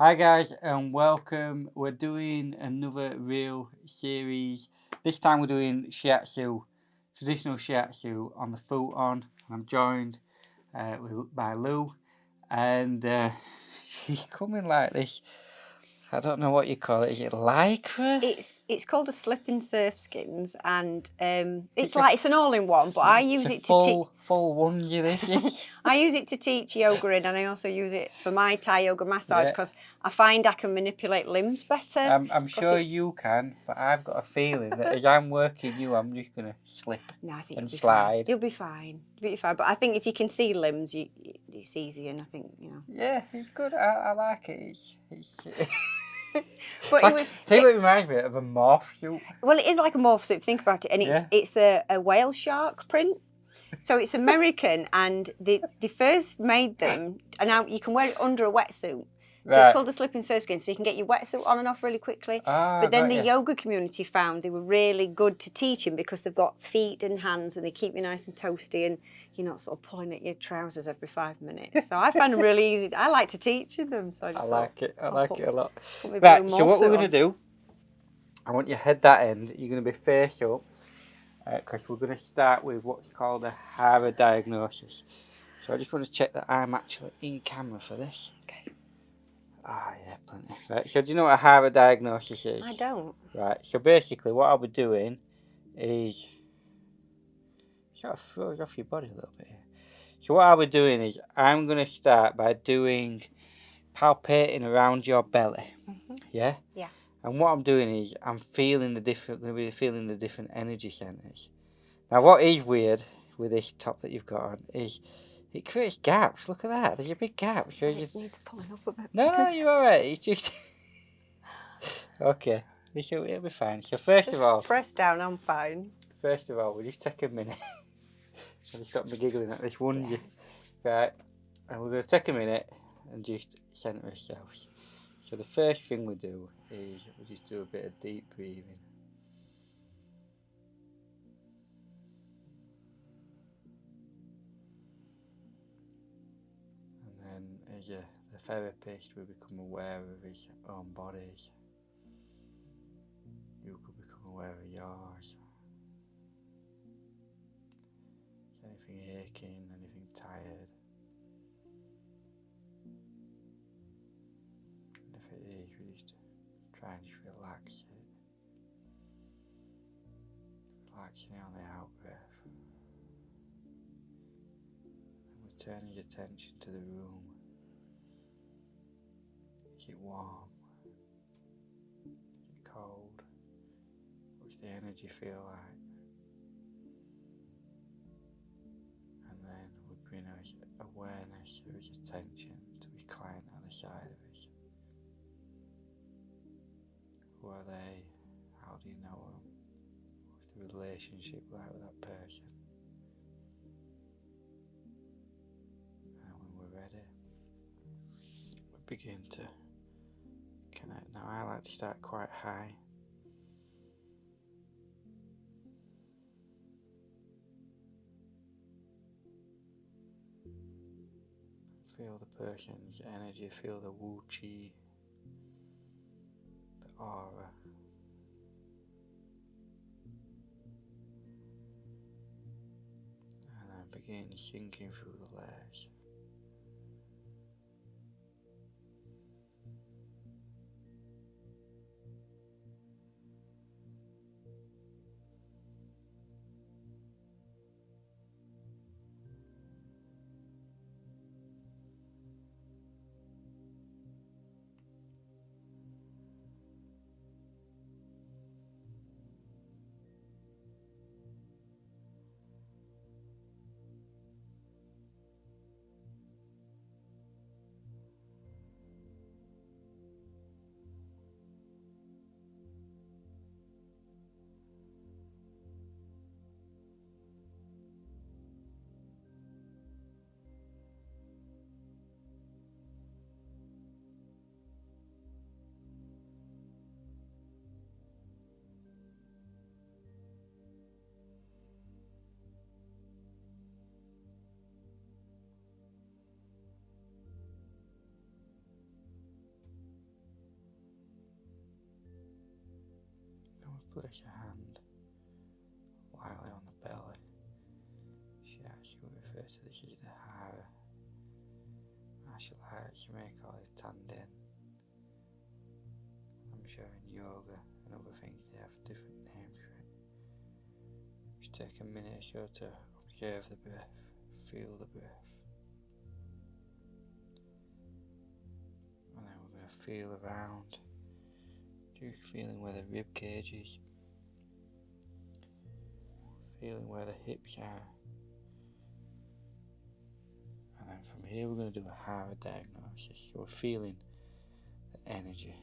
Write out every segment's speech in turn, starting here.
Hi guys and welcome. We're doing another reel series. This time we're doing Shiatsu, traditional Shiatsu on the futon. I'm joined by Lou, and she's coming like this. I don't know what you call it. Is it lycra? It's called a slip-in surf skins, and it's an all-in-one. But I use it to full onesie. This is. I use it to teach yoga in, and I also use it for my Thai yoga massage because I find I can manipulate limbs better. I'm sure you can, but I've got a feeling that as I'm working you, I'm just gonna slip and slide. You'll be fine. You'll be fine. But I think if you can see limbs, it's easy, and I think Yeah, it's good. I like it. It's But tell you what it reminds me of a morph suit. Well, it is like a morph suit. Think about it, and it's a whale shark print. So it's American, and they first made them, and now you can wear it under a wetsuit. So it's called a slip-in surf skin, so you can get your wetsuit on and off really quickly. But then the yoga community found they were really good to teaching because they've got feet and hands, and they keep you nice and toasty, and you're not sort of pulling at your trousers every 5 minutes. So I found them really easy. I like to teach them, so I like it. I like it a lot. Right, so what we're going to do, I want you to head that end. You're going to be face up, because we're going to start with what's called a hara diagnosis. So I just want to check that I'm actually in camera for this. Okay. Yeah, plenty. Right, so do you know what a hara diagnosis is? I don't. Right, so basically what I'll be doing is... sort of throws off your body a little bit here. So what I'll be doing is I'm going to start by doing palpating around your belly. Yeah? Yeah. And what I'm doing is I'm feeling the different energy centers. Now what is weird with this top that you've got on is it creates gaps. Look at that. There's a big gap. So it needs pulling up a bit. No, you're alright. It's just... Okay. It'll be fine. So first of all... press down, I'm fine. First of all, we'll just take a minute. I'll stop me giggling at this onesie. Right. And we're going to take a minute and just centre ourselves. So the first thing we do is we just do a bit of deep breathing. As the therapist, we become aware of his own bodies. You could become aware of yours. Anything aching, anything tired. And if it is, we just try and just relax it. Relaxing on the out breath. And we turn your attention to the room. Is it warm? Is it cold? What's the energy feel like? And then we bring our awareness or his attention to his client on the side of us. Who are they? How do you know them? What's the relationship like with that person? And when we're ready, we begin to connect. Now I like to start quite high. Feel the person's energy, feel the wu chi, the aura. And then begin sinking through the layers. place your hand lightly on the belly. Shiatsu will refer to this as the hara. Martial arts, you may call it tandem. I'm sure in yoga and other things they have different names for it. Just take a minute or so to observe the breath, feel the breath. And then we're going to feel around, just feeling where the rib cage is, feeling where the hips are. And then from here we're going to do a hara diagnosis, so we're feeling the energy.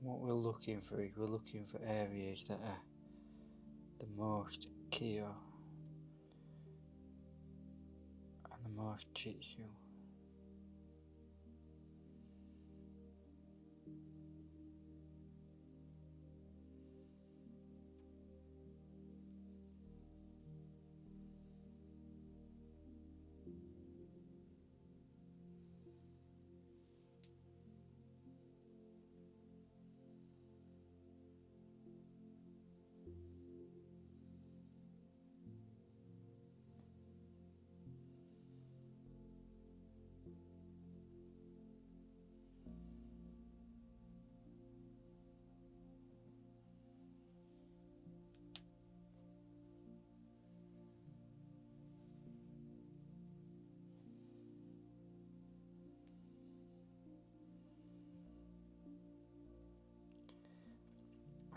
What we're looking for is we're looking for areas that are the most kyo and the most jitsu.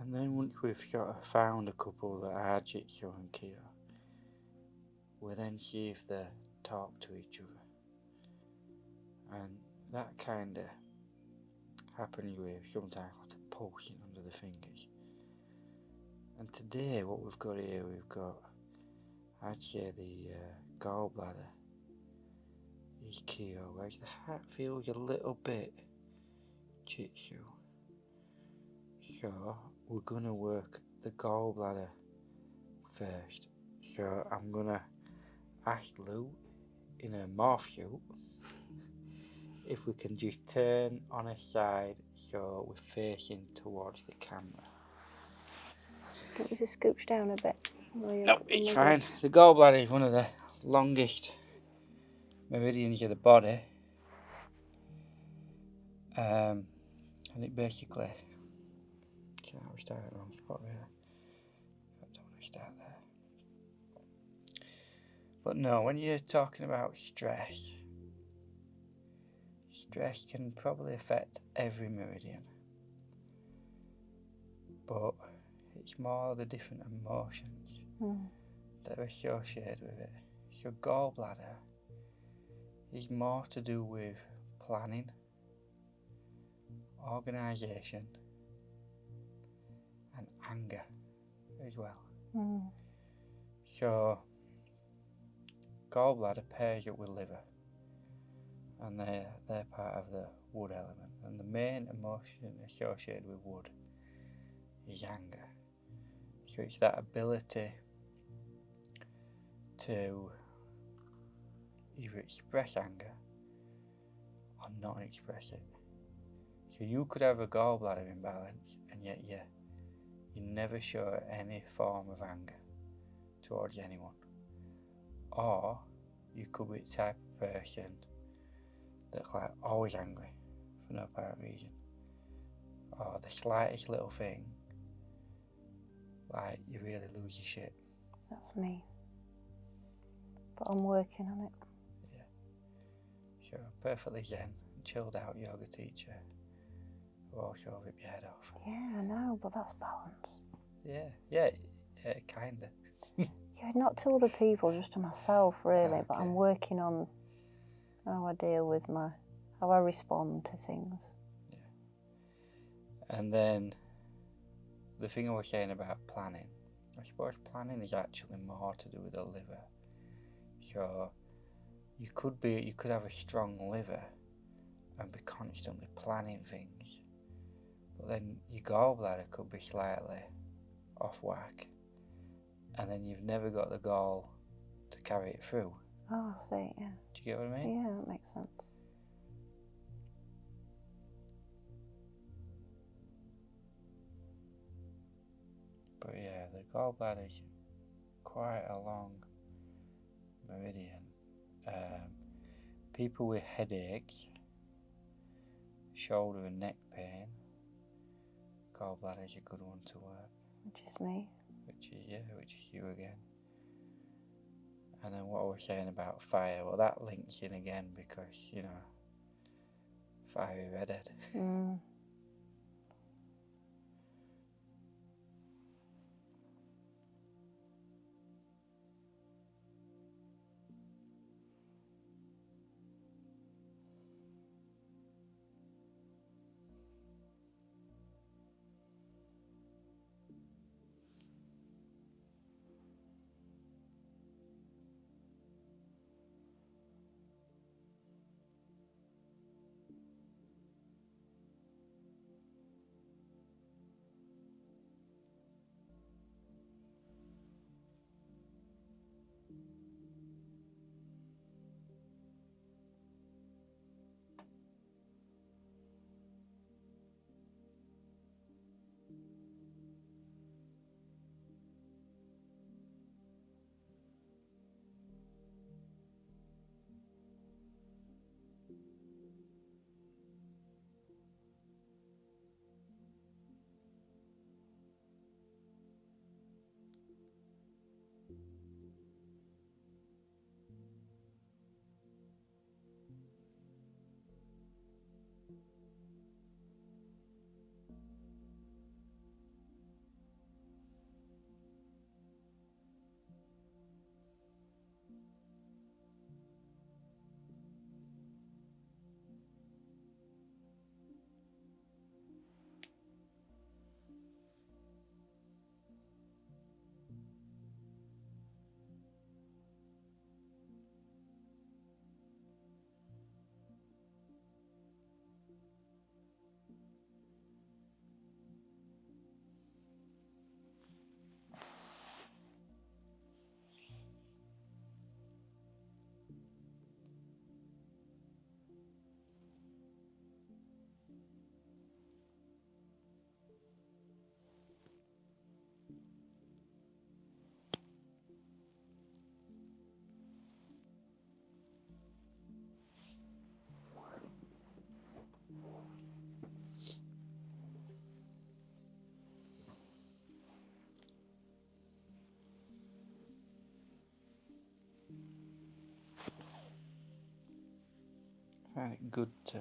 And then once we've sort of found a couple that are jitsu and kyo, we then see if they talk to each other. And that kind of happens with sometimes like a pulsing under the fingers. And today what we've got here, we've got, I'd say the gallbladder is kyo, whereas the heart feels a little bit jitsu. So we're going to work the gallbladder first. So I'm going to ask Lou in a morph suit if we can just turn on a side so we're facing towards the camera. Do you want me to scooch down a bit? No, it's fine. The gallbladder is one of the longest meridians of the body. And it basically... we start at the wrong spot really. I don't want to start there. But no, when you're talking about stress can probably affect every meridian. But it's more the different emotions that are associated with it. So gallbladder is more to do with planning, organisation, and anger as well. So gallbladder pairs up with liver, and they're part of the wood element, and the main emotion associated with wood is anger. So it's that ability to either express anger or not express it. So you could have a gallbladder imbalance and yet you never show any form of anger towards anyone. Or you could be the type of person that's like always angry for no apparent reason. or the slightest little thing, like you really lose your shit. That's me. But I'm working on it. Yeah. Sure, perfectly zen, chilled out yoga teacher. Will also rip your head off. Yeah, I know, but that's balance. Yeah, kinda. Yeah, not to other people, just to myself, really. Okay. But I'm working on how I deal with how I respond to things. Yeah. And then the thing I was saying about planning, I suppose planning is actually more to do with the liver. So you could have a strong liver and be constantly planning things, but then your gallbladder could be slightly off whack, and then you've never got the gall to carry it through. Oh, I see, yeah. Do you get what I mean? Yeah, that makes sense. But yeah, the gallbladder is quite a long meridian. People with headaches, shoulder and neck pain, gallbladder is a good one to work. Which is me. Which is you again. And then what I was saying about fire, well, that links in again because, you know, fiery redhead. Mm. I find it good to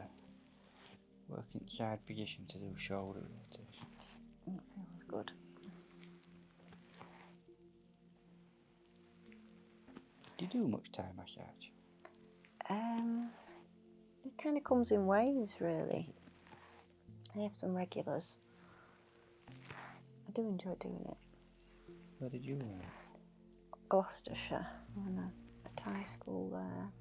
work in side position to do shoulder rotations. It feels good. Do you do much Thai massage? It kind of comes in waves, really. I have some regulars. I do enjoy doing it. Where did you learn? Gloucestershire. I went a Thai school there.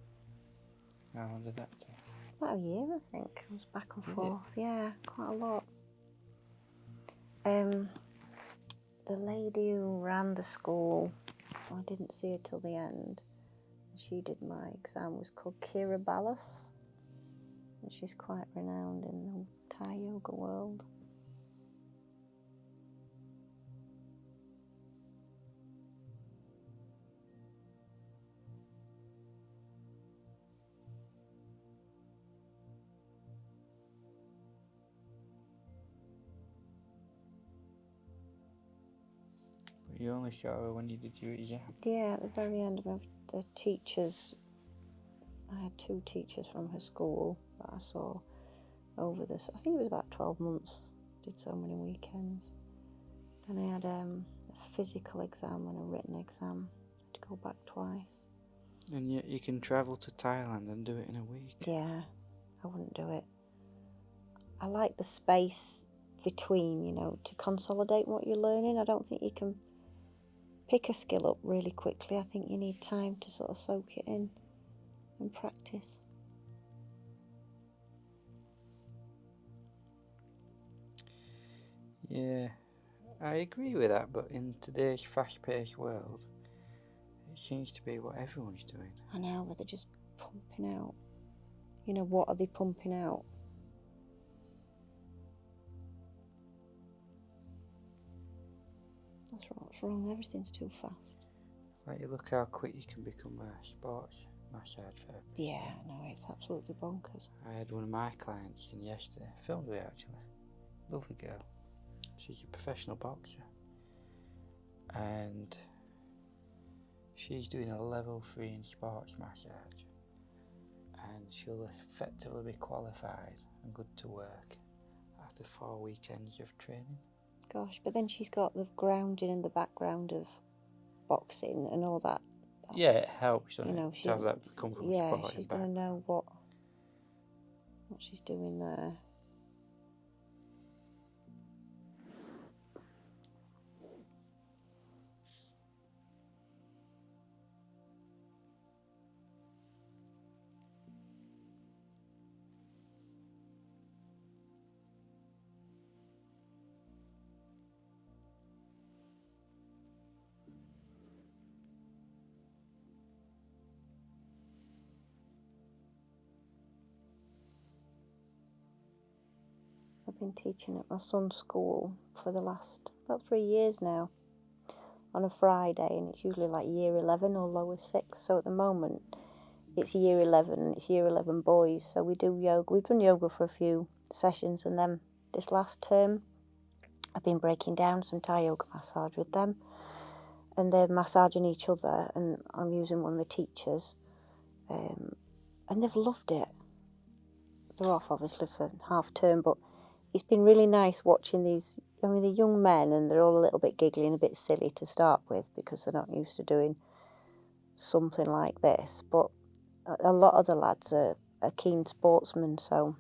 How long did that take? About a year, I think. I was back and Did forth. it? Yeah, quite a lot. The lady who ran the school, I didn't see her till the end. She did my exam, was called Kira Ballas. And she's quite renowned in the Thai yoga world. You only saw her when you did your exam? Yeah, at the very end of the teachers. I had 2 teachers from her school that I saw over this. I think it was about 12 months. Did so many weekends. And I had a physical exam and a written exam. I had to go back twice. And yet you can travel to Thailand and do it in a week. Yeah, I wouldn't do it. I like the space between, you know, to consolidate what you're learning. I don't think you can pick a skill up really quickly. I think you need time to sort of soak it in and practice. Yeah, I agree with that, but in today's fast-paced world, it seems to be what everyone's doing. I know, but they're just pumping out. You know, what are they pumping out? That's what's wrong. Everything's too fast. Like, you look how quick you can become a sports massage therapist. Yeah, no, it's absolutely bonkers. I had one of my clients in yesterday, filmed with her actually. Lovely girl. She's a professional boxer. And she's doing a level 3 in sports massage. And she'll effectively be qualified and good to work after 4 weekends of training. Gosh, but then she's got the grounding and the background of boxing and all that. Yeah, it helps, doesn't you know, it? To have that come from a yeah, sporting she's going to know what she's doing there. I've been teaching at my son's school for the last about 3 years now on a Friday, and it's usually like year 11 or lower 6. So at the moment it's year 11 and it's year 11 boys. So we do yoga. We've done yoga for a few sessions, and then this last term I've been breaking down some Thai yoga massage with them, and they're massaging each other, and I'm using one of the teachers, and they've loved it. They're off obviously for half term, but it's been really nice watching these, I mean, the young men, and they're all a little bit giggly and a bit silly to start with because they're not used to doing something like this. But a lot of the lads are keen sportsmen, so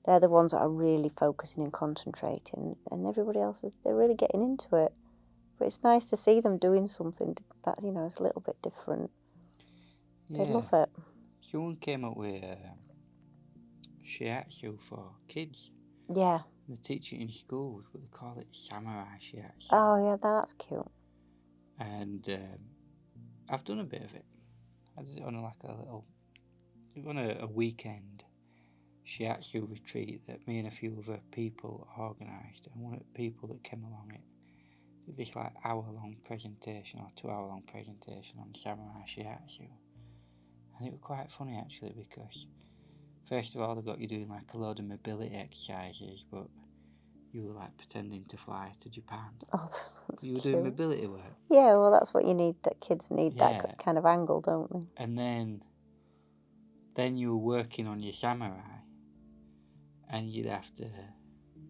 they're the ones that are really focusing and concentrating, and everybody else, they're really getting into it. But it's nice to see them doing something that, you know, is a little bit different. Yeah. They love it. Someone came up with Shiatsu for kids. Yeah. They teach it in schools, but they call it samurai shiatsu. Oh yeah, that's cute. And I've done a bit of it. I did it on a weekend shiatsu retreat that me and a few other people organised, and one of the people that came along it did this like hour-long presentation or 2-hour-long presentation on samurai shiatsu, and it was quite funny actually, because first of all they got you doing like a load of mobility exercises, but you were like pretending to fly to Japan. Oh, that's You were cute. doing mobility work. Yeah, well, that's what you need. That kids need Yeah. that kind of angle, don't they? And then you were working on your samurai, and you'd have to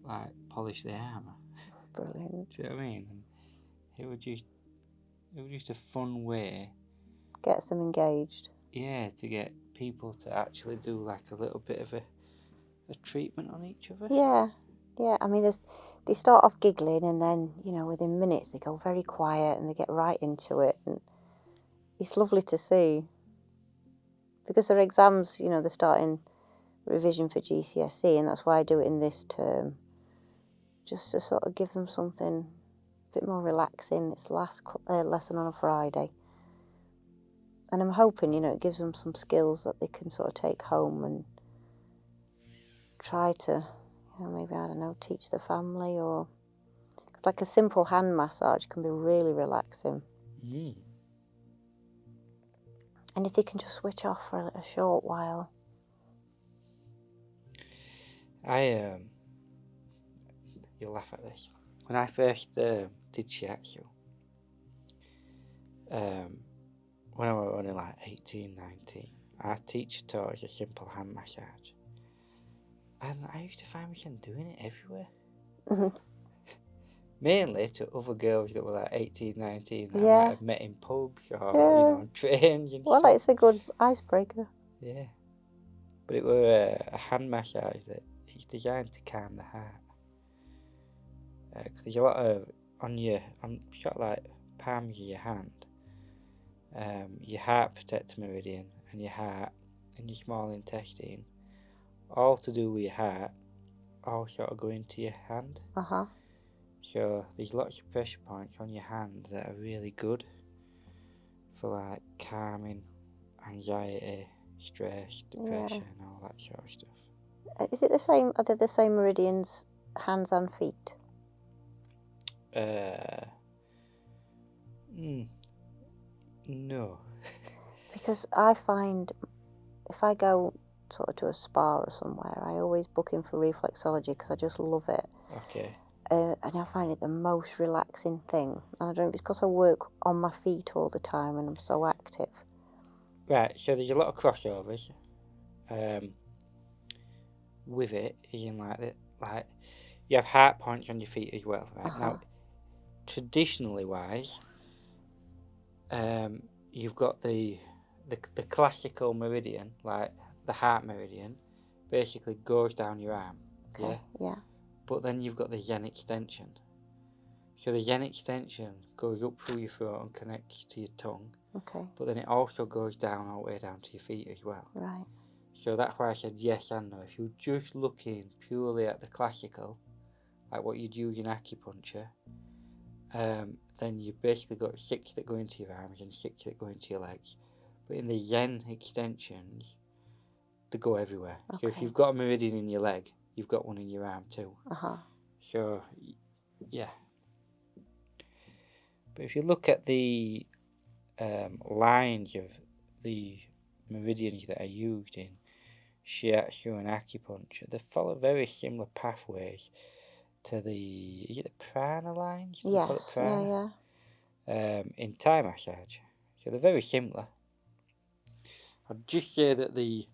like polish the armour. Brilliant. Do you know what I mean? And it was just a fun way. Gets them engaged. Yeah, to get people to actually do like a little bit of a treatment on each other. Yeah, yeah. I mean, they start off giggling, and then, you know, within minutes they go very quiet and they get right into it, and it's lovely to see. Because their exams, you know, they're starting revision for GCSE, and that's why I do it in this term, just to sort of give them something a bit more relaxing. It's the last lesson on a Friday, and I'm hoping, you know, it gives them some skills that they can sort of take home and try to, you know, maybe, I don't know, teach the family, or it's like a simple hand massage can be really relaxing. And if they can just switch off for a short while. You'll laugh at this. When I first did shiatsu, when I was only like 18, 19, our teacher taught us a simple hand massage. And I used to find myself doing it everywhere. Mm-hmm. Mainly to other girls that were like 18, 19 that I Yeah. might have met in pubs or, on trains and Well, stuff. it's a good icebreaker. Yeah. But it were a hand massage that is designed to calm the heart. Because there's a lot of, on sort of like palms of your hand, your heart protector meridian and your heart and your small intestine, all to do with your heart, all sort of go into your hand. Uh-huh. So there's lots of pressure points on your hand that are really good for like calming anxiety, stress, depression, all that sort of stuff. Is it the same? Are they the same meridians, hands and feet? No. Because I find if I go sort of to a spa or somewhere, I always book in for reflexology because I just love it. Okay. And I find it the most relaxing thing. And I don't know if it's because I work on my feet all the time and I'm so active. Right, so there's a lot of crossovers with it, as in like you have heart points on your feet as well, right? Uh-huh. Now, traditionally wise, you've got the classical meridian, like the heart meridian, basically goes down your arm. Okay. Yeah. But then you've got the yen extension. So the yen extension goes up through your throat and connects to your tongue. Okay. But then it also goes down all the way down to your feet as well. Right. So that's why I said yes and no. If you're just looking purely at the classical, like what you'd use in acupuncture, then you basically got 6 that go into your arms and 6 that go into your legs. But in the yen extensions, they go everywhere. Okay. So if you've got a meridian in your leg, you've got one in your arm too. Uh-huh. So, yeah. But if you look at the lines of the meridians that are used in Shiatsu and acupuncture, they follow very similar pathways to is it the prana lines? Yes, prana? yeah. In Thai massage. So they're very similar. I'd just say that the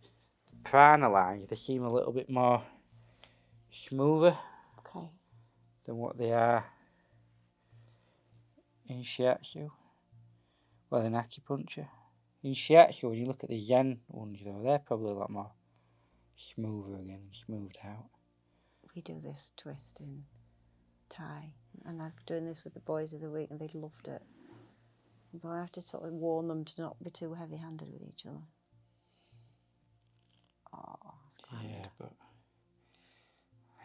prana lines, they seem a little bit more smoother than what they are in Shiatsu. Well, in acupuncture. In Shiatsu, when you look at the yen ones, they're probably a lot more smoother again, smoothed out. We do this twist in Thai, and I've doing this with the boys of the week, and they loved it. So I have to sort of warn them to not be too heavy-handed with each other. Oh, yeah, but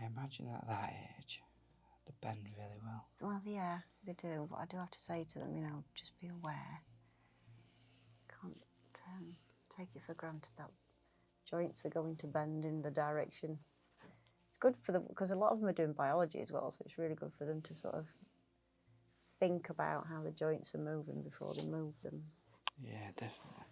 I imagine at that age, they bend really well. Well, yeah, they do, but I do have to say to them, just be aware. Can't take it for granted that joints are going to bend in the direction. It's good for them, because a lot of them are doing biology as well, so it's really good for them to sort of think about how the joints are moving before they move them. Yeah, definitely.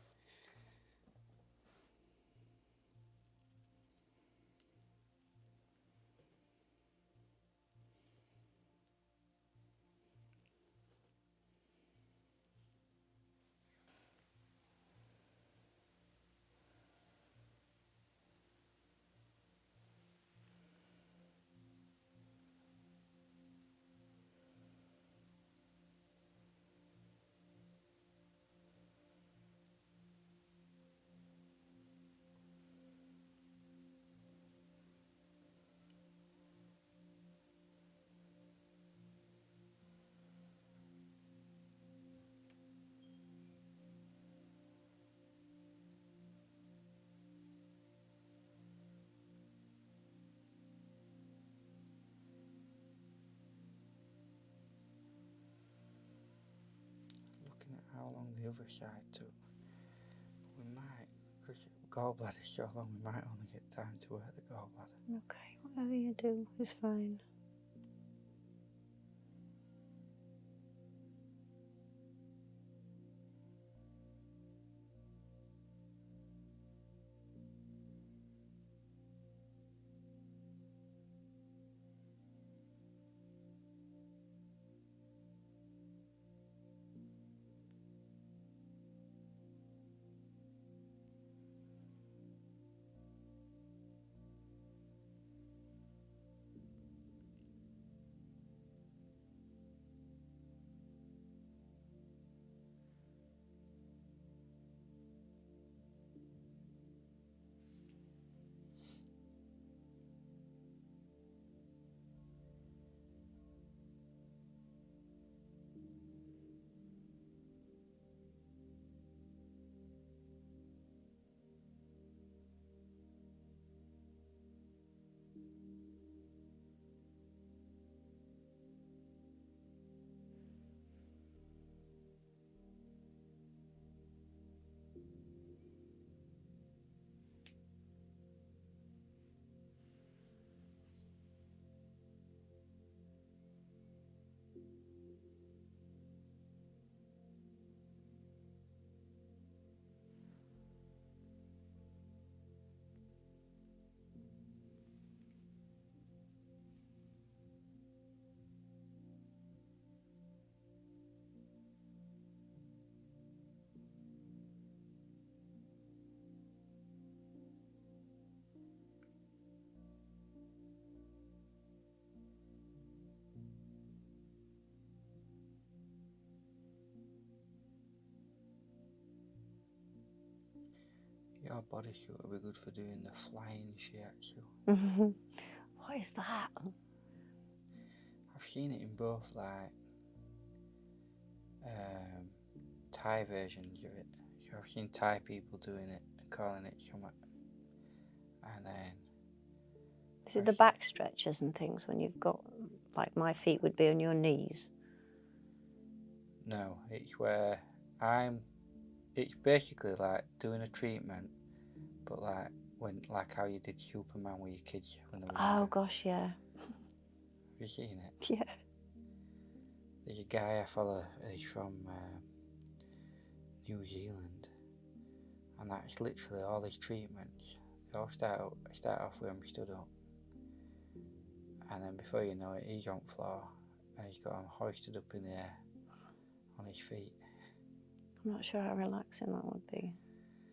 Looking at how long the other side took, we might, because gallbladder is so long, we might only get time to work the gallbladder. Okay, whatever you do is fine. Your bodysuit would be good for doing the flying shiatsu. What is that? I've seen it in both like Thai versions of it. So I've seen Thai people doing it and calling it something. And then Is it the back stretchers and things when you've got, like my feet would be on your knees? No, it's where it's basically like doing a treatment, but like how you did Superman with your kids when they were younger. Oh gosh, yeah. Have you seen it? Yeah. There's a guy I follow, he's from New Zealand, and that's literally all his treatments. They all start off with him stood up, and then before you know it, he's on the floor, and he's got him hoisted up in the air on his feet. I'm not sure how relaxing that would be.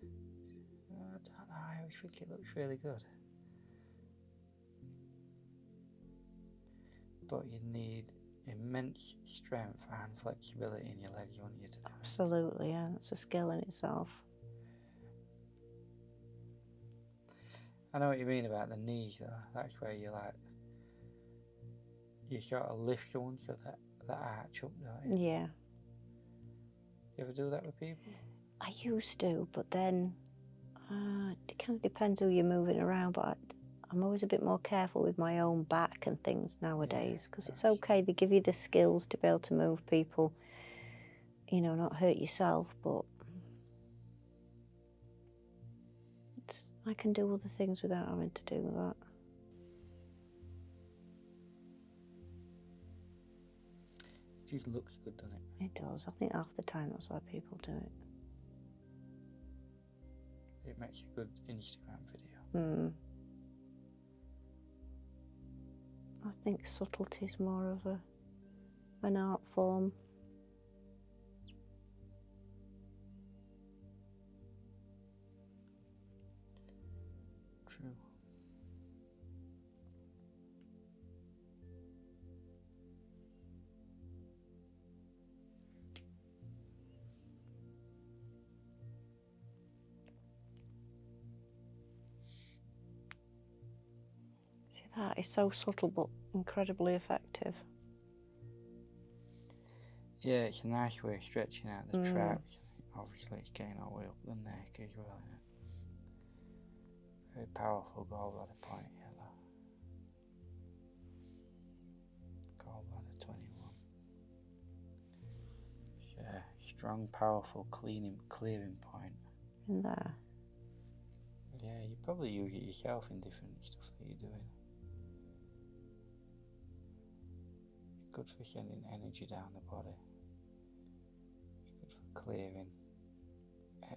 I don't know, I think it looks really good. But you need immense strength and flexibility in your legs, wouldn't you, to do it? Absolutely, yeah. That's a skill in itself. I know what you mean about the knees though. That's where you sort of lift someone so that arch up, don't you? Yeah. You ever do that with people? I used to, but then it kind of depends who you're moving around, but I'm always a bit more careful with my own back and things nowadays, because it's okay, they give you the skills to be able to move people, you know, not hurt yourself, but I can do other things without having to do that. It just looks good, doesn't it? It does. I think half the time that's why people do it. It makes a good Instagram video. I think subtlety is more of an art form. True. See, that is so subtle but incredibly effective. Yeah, it's a nice way of stretching out the traps. Obviously, it's getting all the way up the neck as well, isn't it? Very powerful gallbladder point here, though. Gallbladder 21. Yeah, strong, powerful, clearing point. In there. Yeah, you probably use it yourself in different stuff that you're doing. It's good for sending energy down the body. It's good for clearing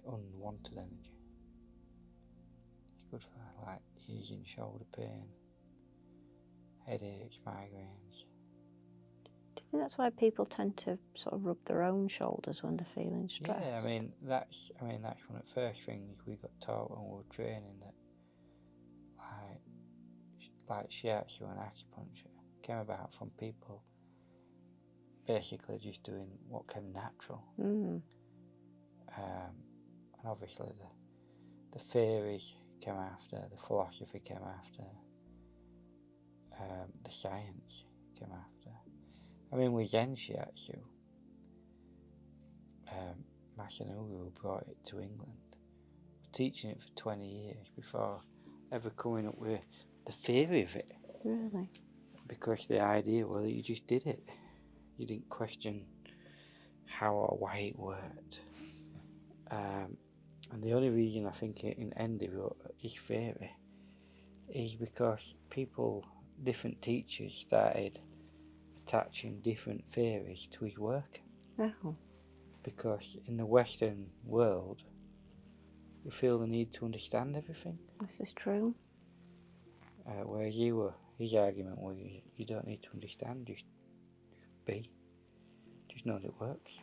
unwanted energy. It's good for like easing shoulder pain, headaches, migraines. Do you think that's why people tend to sort of rub their own shoulders when they're feeling stressed? Yeah, I mean that's one of the first things we got taught when we were training, that like shiatsu and acupuncture came about from people basically just doing what came natural. And obviously the theory came after, the philosophy came after, the science came after. I mean, with Zen Shiatsu, Masanobu brought it to England, teaching it for 20 years before ever coming up with the theory of it. Really? Because the idea was that you just did it. You didn't question how or why it worked. And the only reason I think in Andy wrote his theory is because different teachers started attaching different theories to his work. Oh. Because in the Western world, we feel the need to understand everything. This is true. Whereas his argument was you don't need to understand, just be. Just know that it works.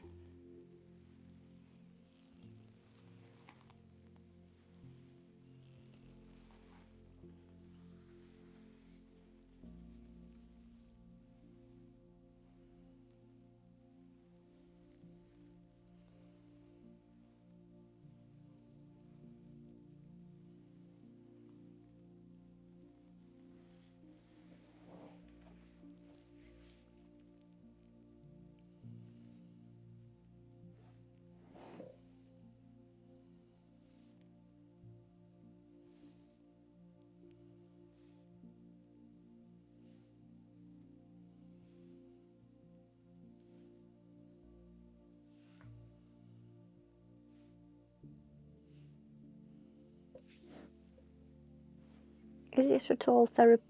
Is it at all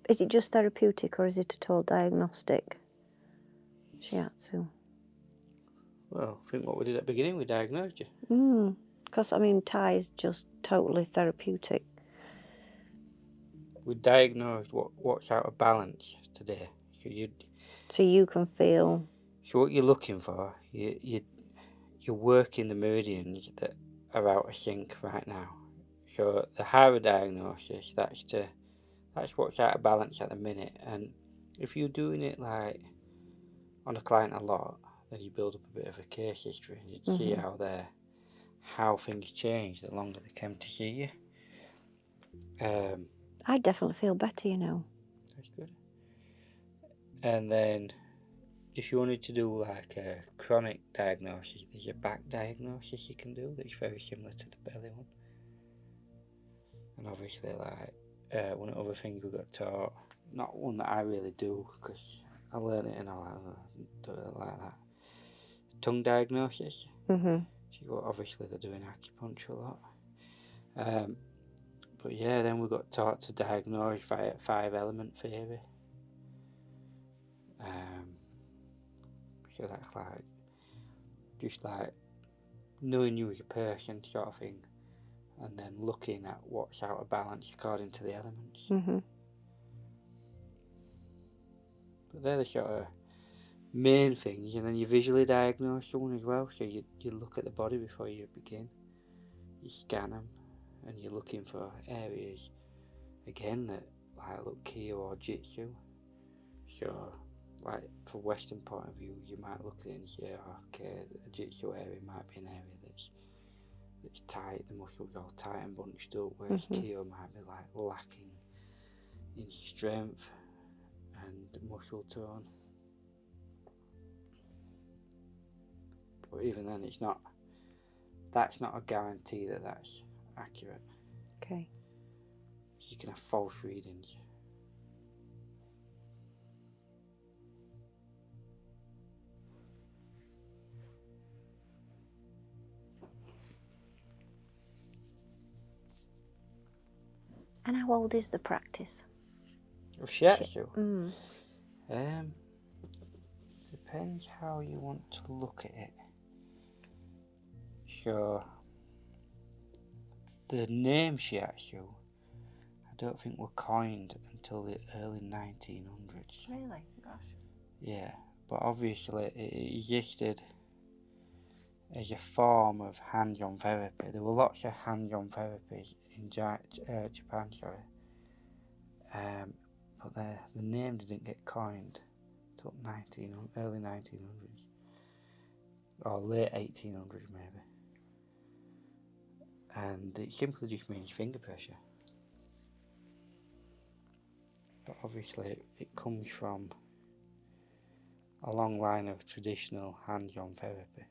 is it just therapeutic, or is it at all diagnostic? Shiatsu. Well, I think what we did at the beginning, we diagnosed you. Because I mean, Thai is just totally therapeutic. We diagnosed what's out of balance today. So you can feel. So what you're looking for, you're working the meridians that are out of sync right now. So the hara diagnosis, that's what's out of balance at the minute. And if you're doing it like on a client a lot, then you build up a bit of a case history, and you'd see how things change the longer they come to see you. I definitely feel better, you know. That's good. And then if you wanted to do like a chronic diagnosis, there's a back diagnosis you can do that's very similar to the belly one. And obviously, like one of the other things we got taught, not one that I really do because I learn it and I do it like that. Tongue diagnosis. So obviously they're doing acupuncture a lot. But yeah, then we got taught to diagnose via 5-element theory. So that's like just like knowing you as a person sort of thing, and then looking at what's out of balance according to the elements. But they're the sort of main things, and then you visually diagnose someone as well. So you look at the body before you begin, you scan them, and you're looking for areas again that like look key or jitsu. So like from a Western point of view, you might look at it and say, okay, the jitsu area might be an area that's tight, the muscles all tight and bunched up, whereas Kyo might be like lacking in strength and muscle tone. But even then, that's not a guarantee that that's accurate. Okay. You can have false readings. And how old is the practice Of Shiatsu? Depends how you want to look at it. So the name Shiatsu, I don't think were coined until the early 1900s. Really? Gosh. Yeah, but obviously it existed as a form of hands-on therapy. There were lots of hands-on therapies in Japan, but the name didn't get coined until early 1900s, or late 1800s maybe. And it simply just means finger pressure. But obviously it comes from a long line of traditional hands-on therapy.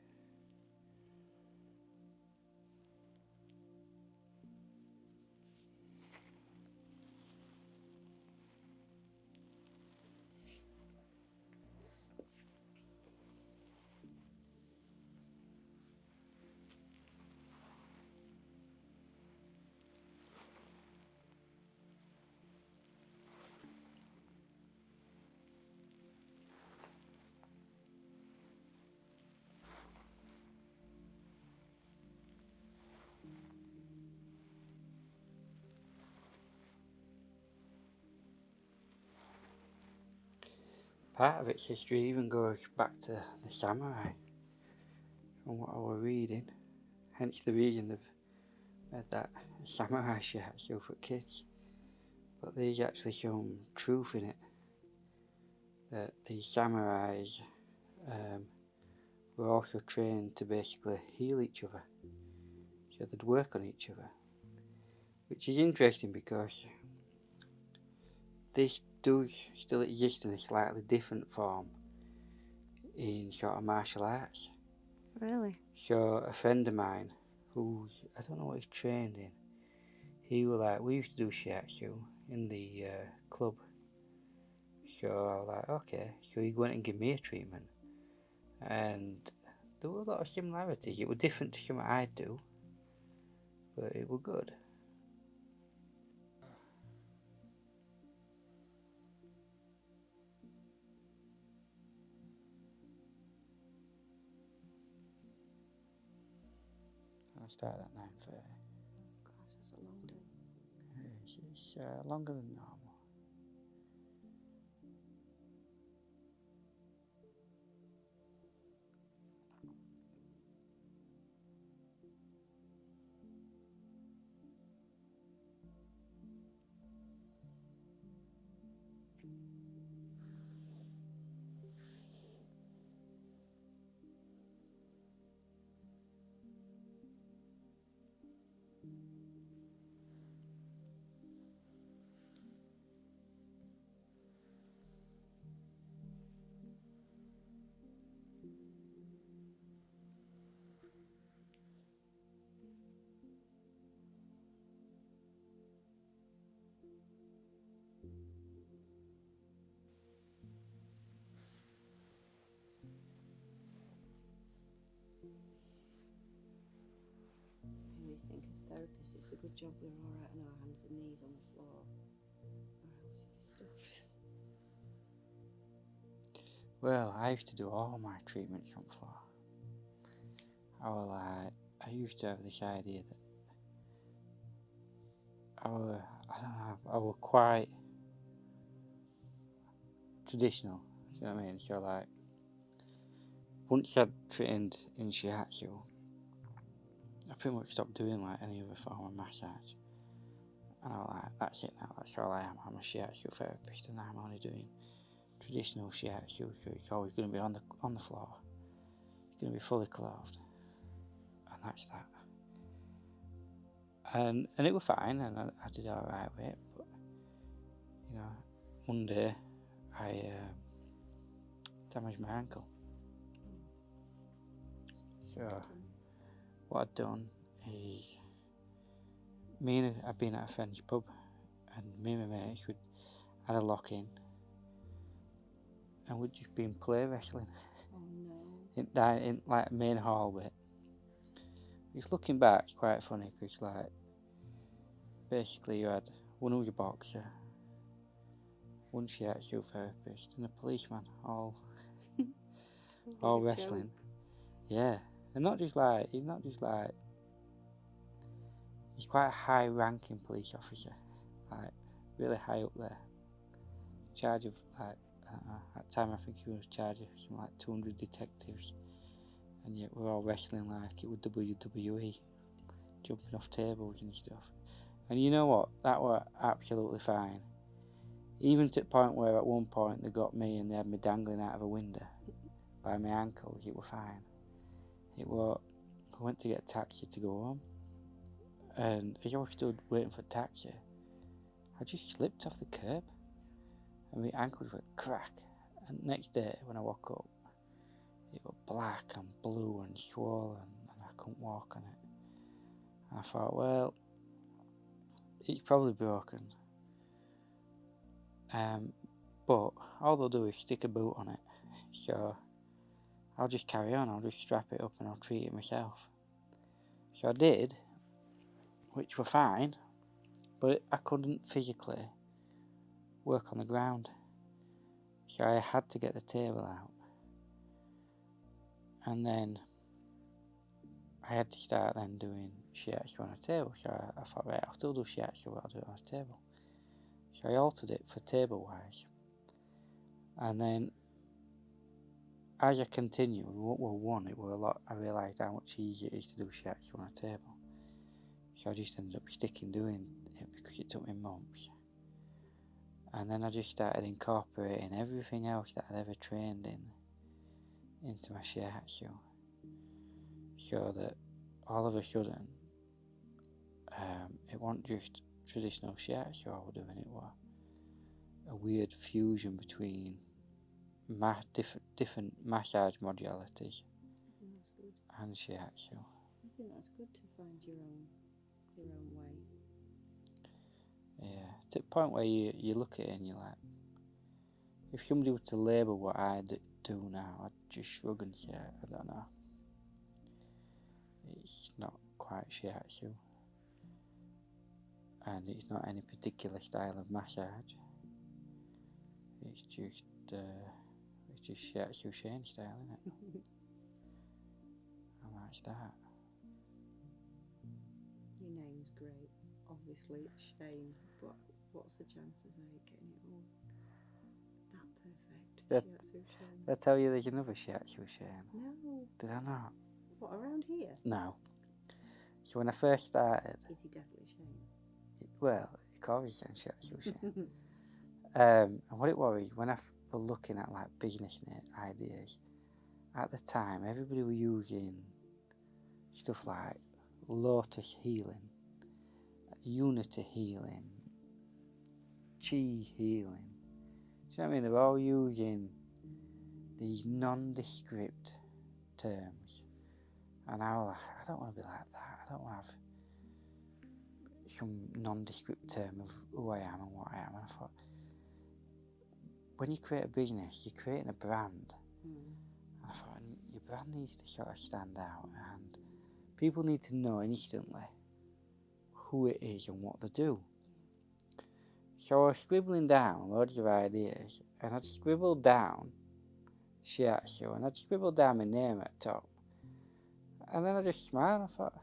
Part of its history even goes back to the samurai, from what I was reading. Hence the reason they've made that samurai shiatsu for kids. But there's actually some truth in it, that the samurais were also trained to basically heal each other. So they'd work on each other. Which is interesting because this does still exist in a slightly different form in sort of martial arts. Really? So a friend of mine, who I don't know what he's trained in, he was like, we used to do shiatsu in the club. So I was like, okay. So he went and gave me a treatment, and there were a lot of similarities. It was different to something I'd do, but it was good. start at 9:30. Oh gosh, that's a long day. It's longer than normal. I always think as therapists, it's a good job we're all right on our hands and knees on the floor, or else you'd be stuffed. Well, I used to do all my treatments on the floor. I used to have this idea that I were quite traditional. You know what I mean? So like, once I'd trained in Shiatsu, I pretty much stopped doing like any other form of massage. And I was like, that's it now, that's all I am. I'm a Shiatsu therapist and I'm only doing traditional Shiatsu, so it's always going to be on the floor. It's going to be fully clothed. And that's that. And it was fine, and I did alright with it, but you know, one day I damaged my ankle. So what I'd done is, I'd been at a friend's pub, and me and my mates had a lock in, and we'd just been play wrestling. Oh no. in like a main hall bit. Just looking back, it's quite funny because like basically you had one who was a boxer, one Shiatsu therapist, and a policeman, all wrestling. Joke. Yeah, and he's quite a high ranking police officer, like really high up there, in charge of like, I don't know, at the time I think he was in charge of something like 200 detectives, and yet we're all wrestling like it was WWE, jumping off tables and stuff. And you know what, that were absolutely fine, even to the point where at one point they got me and they had me dangling out of a window by my ankles. It was fine. I went to get a taxi to go home, and as I was stood waiting for a taxi, I just slipped off the curb and my ankles went crack. And next day when I woke up, it was black and blue and swollen, and I couldn't walk on it. And I thought, well, it's probably broken, but all they'll do is stick a boot on it, so I'll just carry on, I'll just strap it up and I'll treat it myself. So I did, which were fine, but I couldn't physically work on the ground, so I had to get the table out, and then I had to start then doing Shiatsu on a table. So I thought, right, I'll still do Shiatsu, but I'll do it on a table. So I altered it for table wise, and then as I continued, I realised how much easier it is to do Shiatsu on a table. So I just ended up doing it because it took me months. And then I just started incorporating everything else that I'd ever trained in into my Shiatsu, so that all of a sudden it wasn't just traditional Shiatsu I was doing, it was a weird fusion between different massage modalities That's good. and Shiatsu. I think that's good to find your own way. Yeah, to the point where you look at it and you're like, if somebody were to label what I do now, I'd just shrug and say, I don't know. It's not quite Shiatsu, and it's not any particular style of massage. It's just Shiatsu Shane style, isn't it? And that's that. your name's great. Obviously, Shane, but what's the chances of you getting it all that perfect? Shiatsu Shane. Did I tell you there's another Shiatsu Shane? No. Did I not? What, around here? No. So when I first started... Is he definitely Shane? Well, he called me Shiatsu Shane. And what it was, when I was looking at like business ideas, at the time everybody was using stuff like Lotus Healing, Unity Healing, Chi Healing. Do you know what I mean? They're all using these nondescript terms. And I was like, I don't want to be like that. I don't want to have some nondescript term of who I am and what I am. And I thought, when you create a business, you're creating a brand. And I thought, your brand needs to sort of stand out, and people need to know instantly who it is and what they do. So I was scribbling down loads of ideas, and I'd scribbled down Shiatsu, and I'd scribbled down my name at the top. And then I just smiled and I thought,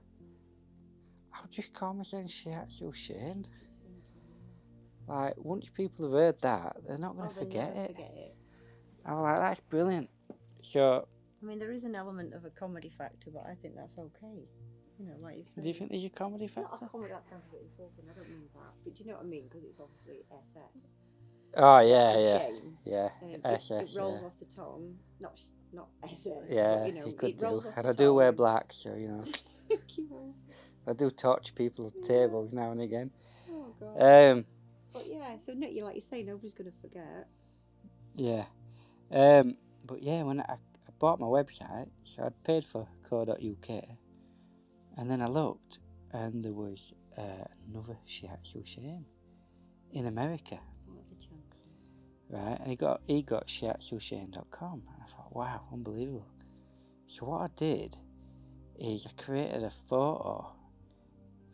I'll just call myself Shiatsu Shane. Like, once people have heard that, they're not going to forget it. I was like, that's brilliant. So, I mean, there is an element of a comedy factor, but I think that's okay. You know, like you said. Do you think there's a comedy factor? Not a comedy, that sounds a bit insulting, I don't mean that. But do you know what I mean? Because it's obviously SS. Oh, yeah. It rolls off the tongue. Not SS, yeah, but, you know, you could it rolls do. off And the I tongue. do wear black, so, you know. You know. I do torch people's tables now and again. Oh, God. But yeah, so no, like you say, nobody's going to forget. Yeah. But yeah, when I bought my website, so I'd paid for co.uk, and then I looked, and there was another Shiatsu Shane in America. What are the chances? Right, and he got shiatsushane.com, and I thought, wow, unbelievable. So what I did is I created a photo,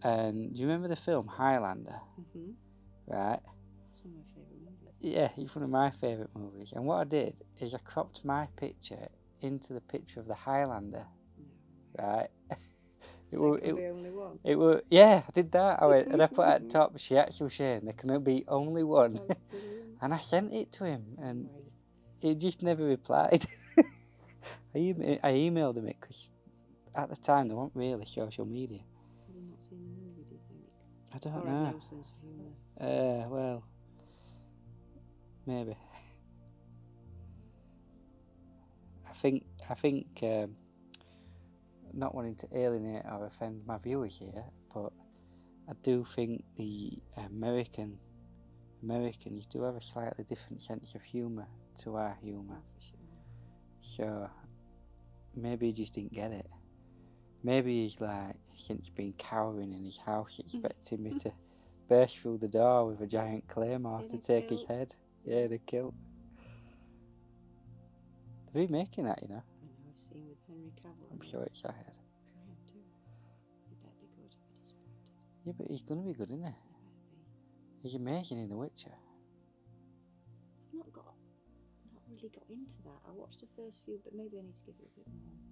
and do you remember the film Highlander? Mm-hmm. Right. It's one of my favourite movies. Yeah, it's one of my favourite movies. And what I did is I cropped my picture into the picture of the Highlander. Right? There can be only one. Yeah, I did that. I went, and I put at the top, Shiatsu Shane, there can be only one. And I sent it to him, and he just never replied. I emailed him it, because at the time there weren't really social media. Have you not seen the movie, do you think? I don't or know. Have no sense of humour? Well, maybe. I think not wanting to alienate or offend my viewers here, but I do think the Americans do have a slightly different sense of humour to our humour. So maybe he just didn't get it. Maybe he's like, since been cowering in his house, expecting me to burst through the door with a giant claymore to take his head. Yeah, the kilt. They're remaking that, you know. I know, I've seen with Henry Cavill. I'm sure it's ahead. I am too. He better be good, but disappointed. Yeah, but he's going to be good, isn't he? He better be. He's amazing in The Witcher. I've not really got into that. I watched the first few, but maybe I need to give it a bit more time.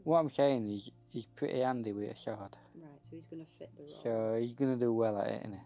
What I'm saying is, he's pretty handy with a sword. Right, so he's going to fit the role. So he's going to do well at it, isn't he?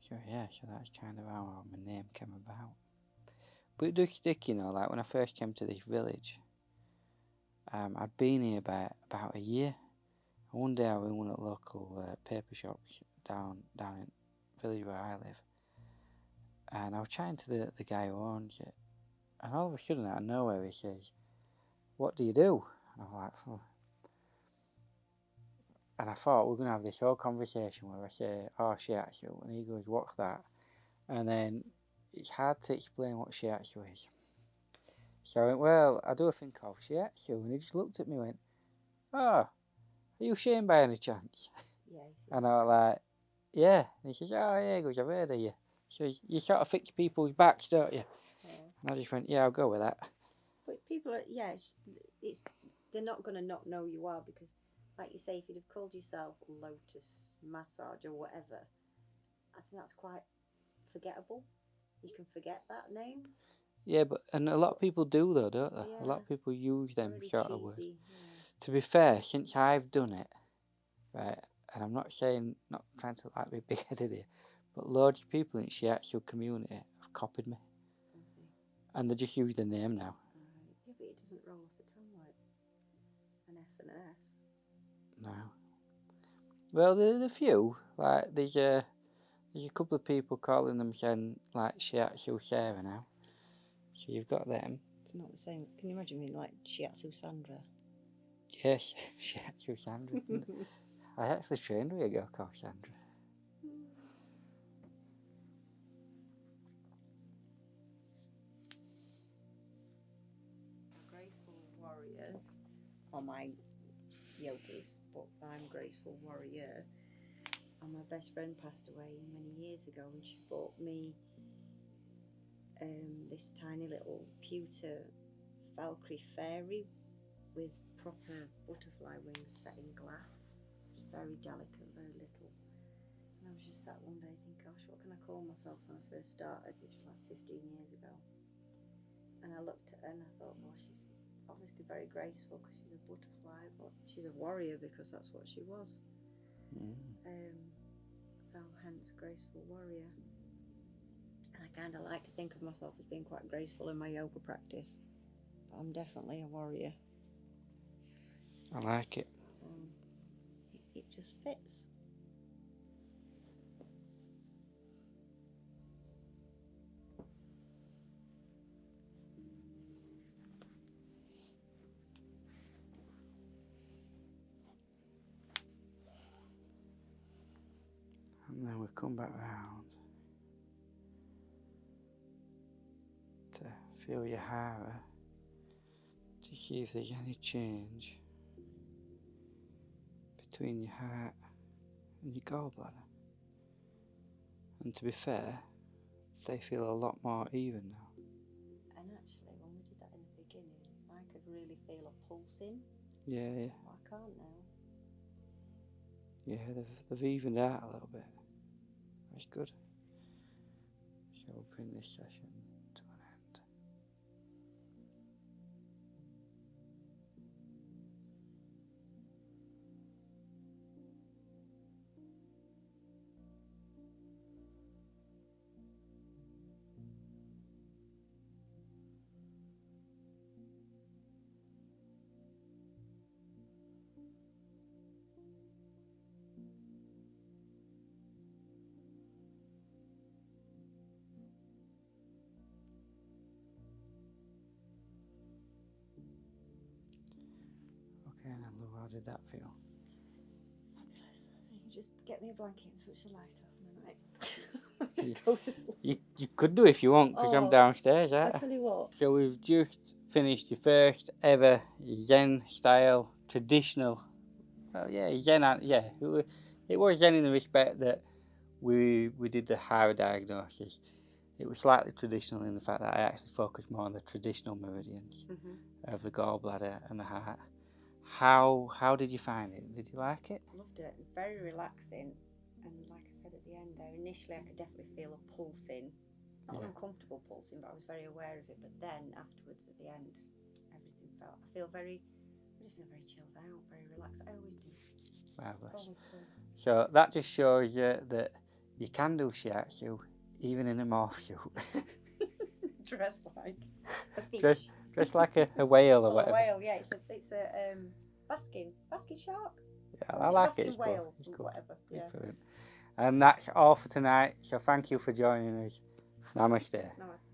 So yeah, so that's kind of how my name came about. But it does stick, you know, like when I first came to this village, I'd been here about a year. And one day I was in one of the local paper shops down in the village where I live. And I was chatting to the guy who owns it. And all of a sudden, out of nowhere, he says, "What do you do?" And I'm like, oh. And I thought we're going to have this whole conversation where I say, "Oh, Shiatsu," and he goes, "What's that?" And then it's hard to explain what Shiatsu is. So I went, well, I do a thing called Shiatsu. And he just looked at me and went, oh, are you Shane by any chance? Yeah. And I was like, yeah. And he says, oh, yeah. He goes, I've heard of you. So you sort of fix people's backs, don't you? Yeah. And I just went, yeah, I'll go with that. But people are, yeah, they're not going to not know you are because, like you say, if you'd have called yourself Lotus Massage or whatever, I think that's quite forgettable. You can forget that name. Yeah, and a lot of people do though, don't they? Yeah. A lot of people use them Really sort of words. cheesy. Yeah. To be fair, since I've done it, right, and I'm not trying to like be big-headed here, but loads of people in the Shiatsu community have copied me. And they just use the name now. Right. Yeah, but it doesn't roll off the tongue like an S and an S. No. Well, there's a few. Like there's a couple of people calling themselves like Shiatsu Sarah now. So you've got them. It's not the same. Can you imagine me like Shiatsu Sandra? Yes, Shiatsu Sandra. I actually trained with a girl called Sandra. Graceful warriors are my yogis, but I'm graceful warrior. And my best friend passed away many years ago, and she bought me this tiny little pewter Valkyrie fairy with proper butterfly wings set in glass. It's very delicate, very little. And I was just sat one day thinking, gosh, what can I call myself when I first started, which was like 15 years ago. And I looked at her and I thought, well, she's obviously very graceful because she's a butterfly, but she's a warrior because that's what she was. So hence graceful warrior. And I kind of like to think of myself as being quite graceful in my yoga practice, but I'm definitely a warrior. I like it. It just fits. And then we come back round to feel your hara to see if there's any change between your heart and your gallbladder. And to be fair, they feel a lot more even now. And actually, when we did that in the beginning, I could really feel a pulsing. Yeah. I can't now. Yeah, they've evened out a little bit. That's good. So we'll bring this session to an end. Okay, then love, how did that feel? Fabulous. So you can just get me a blanket and switch the light off in the night. Just go to sleep. You could do if you want, because I'm downstairs, right? I tell you what. So we've just finished your first ever Zen style traditional. Well, yeah, Zen. Yeah, it was Zen in the respect that we did the hara diagnosis. It was slightly traditional in the fact that I actually focused more on the traditional meridians of the gallbladder and the heart. How did you find it? Did you like it? Loved it. Very relaxing. And like I said at the end there, initially I could definitely feel a pulsing. Not an uncomfortable pulsing, but I was very aware of it. But then afterwards at the end, everything felt, I just feel very chilled out, very relaxed. I always do. Marvellous. Always do. So that just shows you that you can do shiatsu even in a morph suit. Dressed like a fish. Dressed like a whale or whatever. A whale, yeah. It's a basking shark. Yeah, I like it. Basking whale, it's cool. whatever. Yeah. Brilliant. And that's all for tonight. So thank you for joining us. Namaste. Namaste.